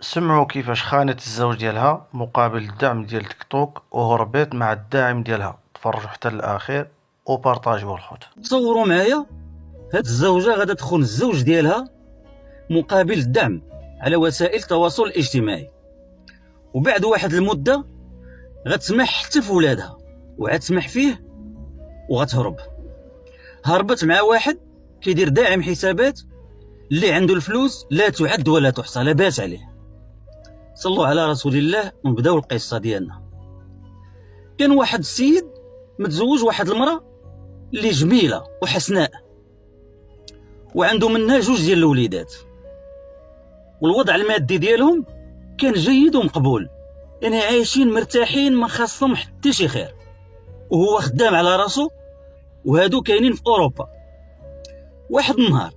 سمعوا كيفاش خانت الزوج ديالها مقابل الدعم ديال تيك توك وهربت مع الداعم ديالها. تفرجوا حتى للأخير وبارطاجيو الخوت. تصوروا معايا هاد الزوجه غادا تخون الزوج ديالها مقابل الدعم على وسائل التواصل الاجتماعي، وبعد واحد المده غتسمح حتى في ولادها وغتسمح فيه وغتهرب. هربت مع واحد كيدير داعم حسابات اللي عنده الفلوس لا تعد ولا تحصى، لاباس عليه. صلوا على رسول الله ونبداو القصه ديالنا. كان واحد السيد متزوج واحد المراه اللي جميله وحسناء، وعنده منها جوج ديال الوليدات، والوضع المادي ديالهم كان جيد ومقبول، يعني عايشين مرتاحين ما خاصهم حتى شي خير، وهو خدام على راسو، وهادو كاينين في اوروبا. واحد النهار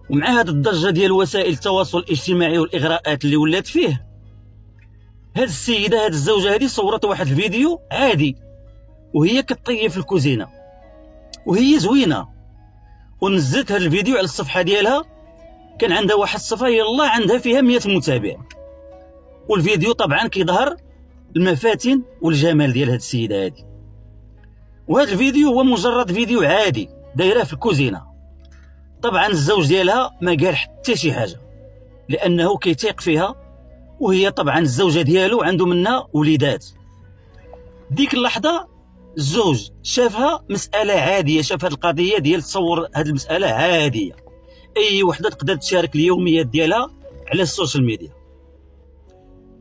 ومع هاد الضجه ديال وسائل التواصل الاجتماعي والاغراءات اللي ولات فيه، هاد السيده هاد الزوجه هادي صورت واحد الفيديو عادي وهي كطيب في الكوزينه وهي زوينه، ونزلت هاد الفيديو على الصفحه ديالها. كان عندها واحد الصفحه يلا عندها فيها 100 متابع، والفيديو طبعا كيظهر المفاتن والجمال ديال هاد السيده هادي. وهذا الفيديو هو مجرد فيديو عادي دايره في الكوزينه. طبعا الزوج ديالها ما قال حتى شي حاجه لانه كيثيق فيها، وهي طبعا الزوجه ديالو عنده منها وليدات. ديك اللحظه الزوج شافها مساله عاديه، شاف هاد القضيه ديال تصور هاد المساله عاديه، اي وحده تقدر تشارك اليوميات ديالها على السوشيال ميديا.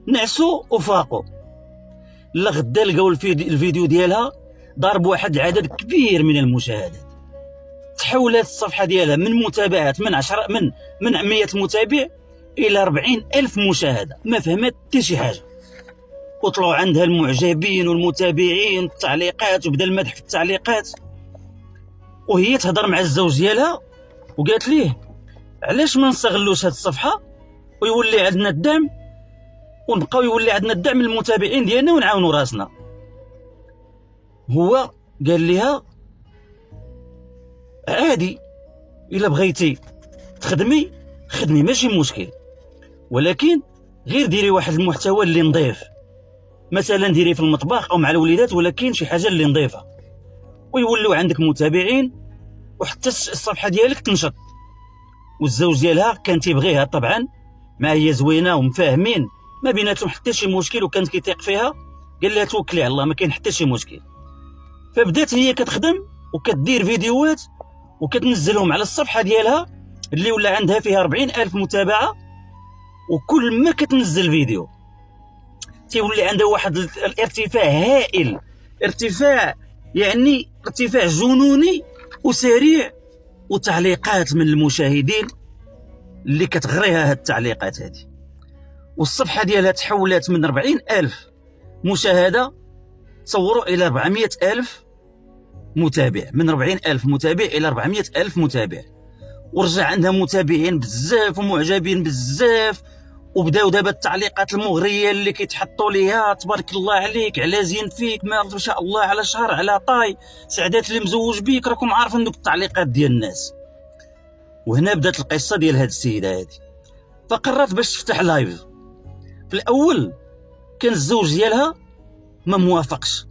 نعسوا وفاقوا، لا غدا لقاو الفيديو ديالها ضارب واحد العدد كبير من المشاهدات. تحولت الصفحه ديالها من متابعات من 100 متابع الى 40,000 مشاهده، ما فهمت حتى شي حاجه. وطلعوا عندها المعجبين والمتابعين والتعليقات، وبدا المدح في التعليقات. وهي تهضر مع الزوج ديالها وقالت ليه علاش ما نستغلوش هاد الصفحه ويولي عندنا الدعم، ونبقاو يولي عندنا الدعم المتابعين ديالنا ونعاونوا راسنا. هو قال لها عادي، الا بغيتي تخدمي خدمي ماشي مشكل، ولكن غير ديري واحد المحتوى اللي نظيف، مثلا ديري في المطبخ او مع الوليدات، ولكن شي حاجه اللي نظيفه، ويولوا عندك متابعين وحتى الصفحه ديالك تنشط. والزوج ديالها كان تيبغيها طبعا، ما هي زوينه ومفاهمين ما بيناتهم حتى شي مشكل، وكانت كيثيق فيها. قال لها توكلي على الله ما كاين حتى شي مشكل. فبدات هي كتخدم وكتدير فيديوهات وكتنزلهم على الصفحه ديالها اللي ولا عندها فيها 40,000 متابعه. وكل ما كتنزل فيديو تيولي عندها واحد الارتفاع هائل، ارتفاع يعني ارتفاع جنوني وسريع، وتعليقات من المشاهدين اللي كتغريها هاد التعليقات هذه. والصفحه ديالها تحولت من 40,000 مشاهده تصوروا الى 400,000 متابع، من 40,000 متابع الى 400,000 متابع. ورجع عندها متابعين بزاف ومعجبين بزاف، وبداو دابا التعليقات المغريه اللي كيتحطوا ليها تبارك الله عليك، على زين فيك، ما شاء الله، على شهر، على طاي، سعدات اللي مزوج بيك، راكم عارفين دوك التعليقات ديال الناس. وهنا بدات القصه ديال هاد السيده هادي. فقررت باش تفتح لايف. في الاول كان الزوج ديالها ما موافقش،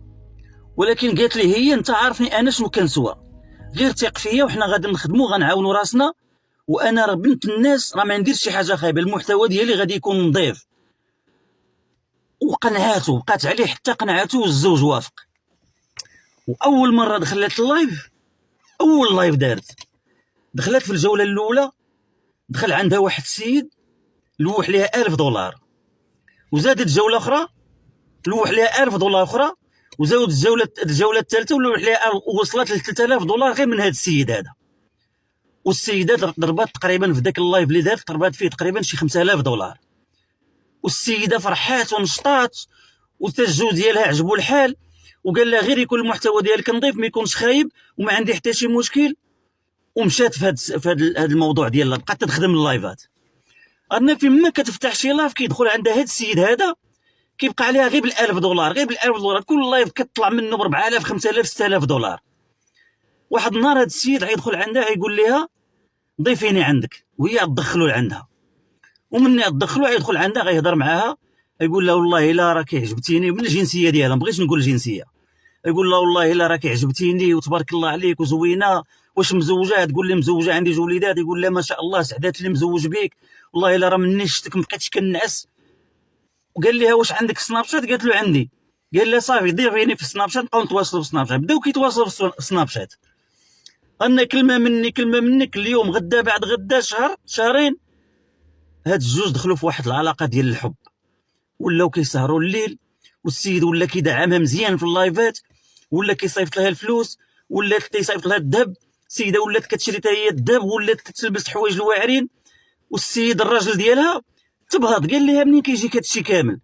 ولكن قالت لي هي انت عارفني انا شنو كنسوى، غير ثق فيا وحنا غادي نخدموا غنعاونوا راسنا، وانا راه بنت الناس، راه ما نديرش شي حاجه خايبه، المحتوى ديالي غادي يكون نظيف. وقنعاتو، بقات عليه حتى قنعاتو، والزوج وافق. واول مره دخلت اللايف، اول لايف دخلت في الجوله الاولى، دخل عندها واحد السيد لوح ليها $1000، وزادت جوله اخرى لوح ليها $1000 اخرى، وزود الجوله الثالثه ولوح ليها وصلت ل $3000 غير من هذا السيد هذا. والسيدات ضربات تقريبا في ذاك اللايف اللي دارت، ضربات فيه تقريبا شي $5000. والسيده فرحات ونشطات، والتسجيل ديالها عجبو الحال، وقال لها غير يكون المحتوى ديالك نظيف، ما يكونش خايب، وما عندي حتى شي مشكل. ومشات في هذا الموضوع ديالها، بقات تخدم اللايفات. انا فيما كتفتح شي لايف كيدخل عندها هذا السيد هذا، كيبقى عليها غير $1000، غير $1000، كل لايف كتطلع منه ب4000 5000 6000 $. واحد النهار هذا السيد غيدخل عندها يقول لها ضيفيني عندك، وهي تدخلوا لعندها، ومن دخلوا يدخل عندها غيهضر معاها، يقول لها والله الا راكي عجبتيني، من الجنسيه ديالها ما بغيتش نقول الجنسيه، يقول لها والله الا راكي عجبتيني وتبارك الله عليك وزوينه، واش مزوجه؟ تقول لي مزوجه عندي 2 وليدات، يقول لها ما شاء الله سعدات اللي مزوج بيك، والله الا راه مني شفتك ما بقيتش كنعس. وقال لها واش عندك سناب شات؟ قالت له عندي. قال لها صافي ديريني في السناب شات نبقاو نتواصلوا في السناب شات. بداو كيتواصلوا في السناب شات، انا كلمه مني كلمه منك، اليوم غدا بعد غدا شهر شهرين هاد الجوج دخلوا في واحد العلاقه ديال الحب، ولاو كيسهروا الليل، والسيد ولا كيدعمها مزيان في اللايفات، ولا كيصيفط لها الفلوس، ولا كيصيفط لها الذهب، السيده ولات كتشري حتى هي الذهب، ولات كتلبس حوايج الواعرين، والسيد الراجل ديالها تبهض، قال لها منين كيجيك هادشي كامل؟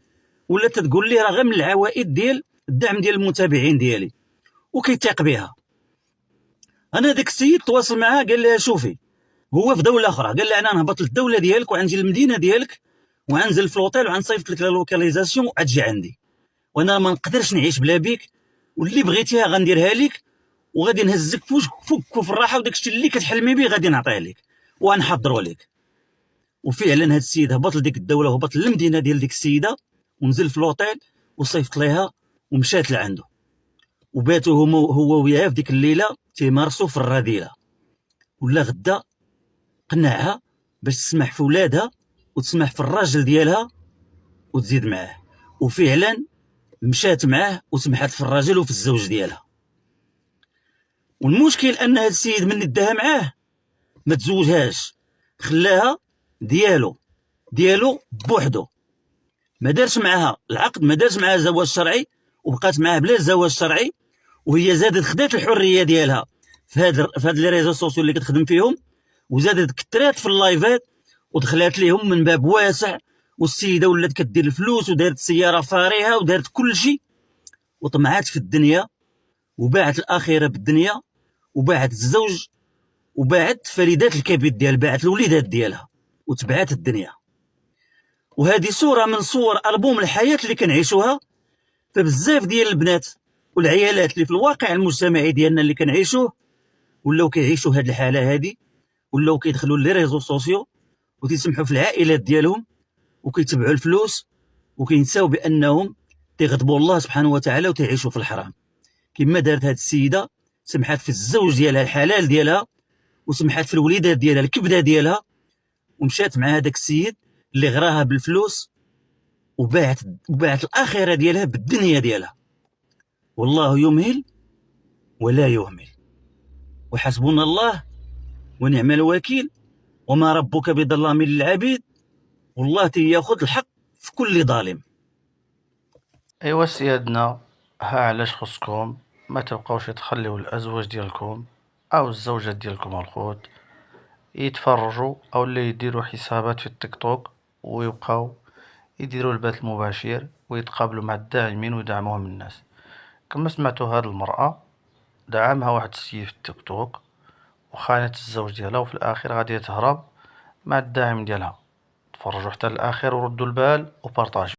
ولات تقول ليه راه غير من العوائد ديال الدعم ديال المتابعين ديالي، وكيتيق بها. انا داك السيد تواصل معاه قال لها شوفي، هو في دوله اخرى، قال لها انا نهبط للدوله ديالك وعنجي للمدينه ديالك وعنزل في الوطيل وعنصيفط لك لا لوكاليزاسيون وتجي عندي، وانا ما نقدرش نعيش بلا بيك، واللي بغيتيها غنديرها لك، وغادي نهزك فوق في الراحه، وداك الشيء اللي كتحلمي به غادي نعطيه لك وغنحضروا لك. وفعلا هذا السيد هبط لديك الدوله وهبط للمدينه ديال ديك السيده ونزل في الوطيل وصيفط ليها ومشات لعنده، وباتوا هو وياها في ديك الليله تيمارسوا في الرذيله. ولا غدا قنعها باش تسمح في ولادها وتسمح في الراجل ديالها وتزيد معاه، وفعلا مشات معاه وسمحت في الراجل وفي الزوج ديالها. والمشكل ان هذا السيد من داها معاه ما تزوجهاش، خلاها ديالو بوحدو، ما دارش معها العقد، ما دارش معها زواج شرعي، وبقات معاه بلا زواج شرعي. وهي زادت خدات الحريه ديالها في هاد لي ريزو سوسيو اللي كتخدم فيهم، وزادت كثرات في اللايفات ودخلات ليهم من باب واسع، والسيده ولات كدير الفلوس ودارت سياره فارهه ودارت كل شيء، وطمعات في الدنيا، وباعت الاخره بالدنيا، وباعت الزوج، وباعت فريدات الكبد ديال، باعت الوليدات ديالها وتبعات الدنيا. وهذه صوره من صور البوم الحياه اللي كنعيشوها. فبزاف ديال البنات والعيالات اللي في الواقع المجتمعي ديالنا اللي كنعيشوه ولاو كيعيشوا هذه الحاله هذه، ولاو كيدخلوا لي ريزو سوسيو وتيسمحوا في العائلات ديالهم وكيتبعوا الفلوس، وكينساو بانهم تيغضبوا الله سبحانه وتعالى وتعيشوا في الحرام. كما دارت هذه السيده، سمحت في الزوج ديالها الحلال ديالها، وسمحت في الوليدات ديالها الكبده ديالها، ومشات مع هذاك السيد اللي غراها بالفلوس، وباعت الاخره ديالها بالدنيا ديالها. والله يمهل ولا يهمل، وحسبنا الله ونعم الوكيل، وما ربك بظلام للعبيد، والله تياخذ الحق في كل ظالم. ايوا سيادنا، ها علاش خصكم ما تبقاوش تخليو الازواج ديالكم او الزوجات ديالكم الخوت يتفرجوا او اللي يديروا حسابات في التيك توك ويبقاو يديروا البث المباشر ويتقابلوا مع الداعمين ويدعموهم الناس. كما سمعتوا هاد المرأة دعمها واحد السيد في التيك توك وخانت الزوج ديالها، وفي الاخير غادية تهرب مع الداعم ديالها. تفرجوا حتى الاخر وردوا البال وبارطاجيو.